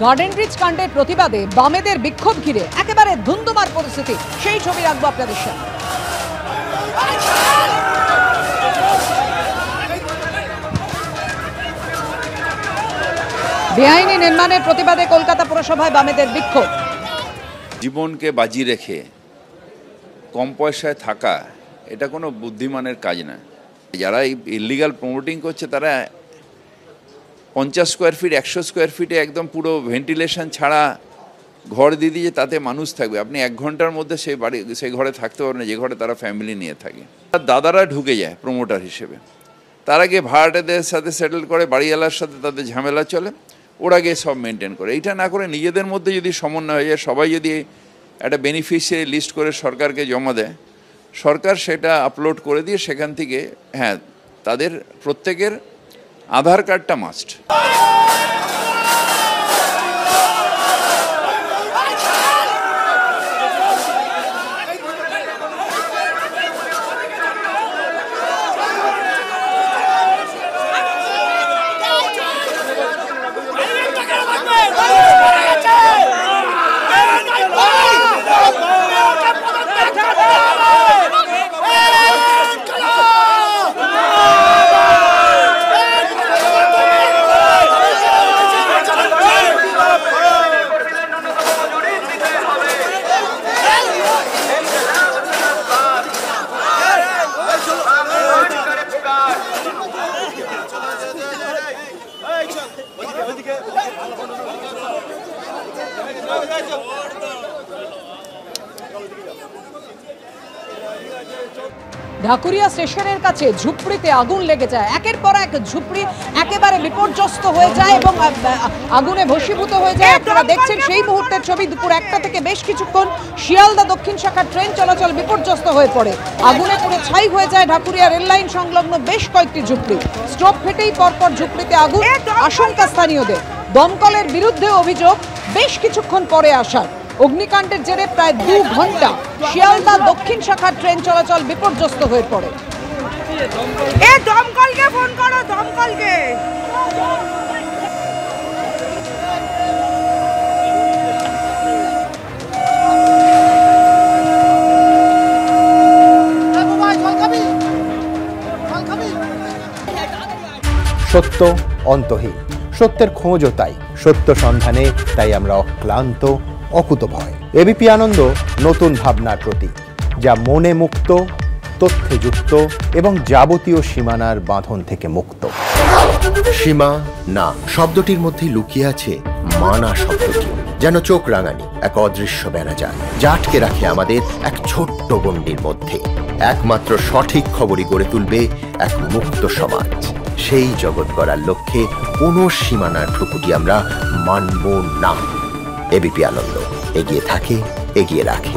Garden rich কাণ্ডের প্রতিবাদে বামেদের বিক্ষোভ ঘিরে একেবারে ধুন্ধুমার পরিস্থিতি, সেই ছবি রাখবো আপনাদের সামনে। বেআইনি নির্মাণের প্রতিবাদে কলকাতা পুরসভায় বামেদের বিক্ষোভ। জীবনকে বাজি রেখে কম পয়সায় থাকা এটা কোনো বুদ্ধিমানের কাজ না। যারা ইলিগাল প্রমোটিং করছে তারা 50 স্কোয়ার ফিট 100 স্কোয়ার ফিটে একদম পুরো ভেন্টিলেশন ছাড়া ঘর দিয়ে দিয়ে তাতে মানুষ থাকবে। আপনি 1 ঘন্টার মধ্যে সেই ঘরে থাকতে পারবেন না যে ঘরে তারা ফ্যামিলি নিয়ে থাকে। দাদারা ঢুকে যায় প্রমোটার হিসেবে, তারা গিয়ে ভাড়াটেদের সাথে সেটেল করে, বাড়িওয়ালার সাথে তাদের ঝামেলা চলে, ওরা গিয়ে সব মেনটেন করে। এইটা না করে নিজেদের মধ্যে যদি সমন্বয় হয়ে যায়, সবাই যদি একটা বেনিফিশিয়ারি লিস্ট করে সরকারকে জমা দেয়, সরকার সেটা আপলোড করে দিয়ে সেখান থেকে তাদের প্রত্যেকের আধার কার্ডটা মাস্ট। ঢাকুরিয়া স্টেশনের কাছে ঝুপড়িতে আগুন লেগে যায়, একের পর এক ঝুপড়ি একেবারে বিপর্যস্ত হয়ে যায় এবং আগুনে ভস্মীভূত হয়ে যায়। আপনারা দেখছেন সেই মুহূর্তের ছবি। দুপুর 1টা থেকে বেশ কিছুক্ষণ শিয়ালদা দক্ষিণ শাখার ট্রেন চলাচল বিপর্যস্ত হয়ে পড়ে। আগুনে পুরো ছাই হয়ে যায় ঢাকুরিয়া রেললাইন সংলগ্ন বেশ কয়েকটি ঝুপড়ি। স্টোভ ফেটেই পরপর ঝুপড়িতে আগুন, আশঙ্কা স্থানীয়দের। দমকলের বিরুদ্ধে অভিযোগ বেশ কিছুক্ষণ পরে আসার। অগ্নিকাণ্ডের জেরে প্রায় 2 ঘন্টা শিয়ালদা দক্ষিণ শাখার ট্রেন চলাচল বিপর্যস্ত হয়ে পড়ে। দমকলকে ফোন করো, দমকলকে। সত্য অন্তহীন, সত্যের খোঁজও তাই। সত্য সন্ধানে তাই আমরা অক্লান্ত, অকুতভয়। এবিপি আনন্দ নতুন ভাবনার প্রতীক, যা মনে মুক্ত, তথ্যে যুক্ত এবং যাবতীয় সীমানার বাঁধন থেকে মুক্ত। সীমা না শব্দটির মধ্যে লুকিয়ে আছে মানা শব্দটি, যেন চোখ রাঙানি এক অদৃশ্য ব্যানাজার, যা আটকে রাখে আমাদের এক ছোট্ট গণ্ডির মধ্যে। একমাত্র সঠিক খবরই গড়ে তুলবে এক মুক্ত সমাজ। সেই জগৎ গড়ার লক্ষ্যে কোনো সীমানার ঠুকুটি আমরা মানব না। এবিপি আনন্দ এগিয়ে থাকে, এগিয়ে রাখে।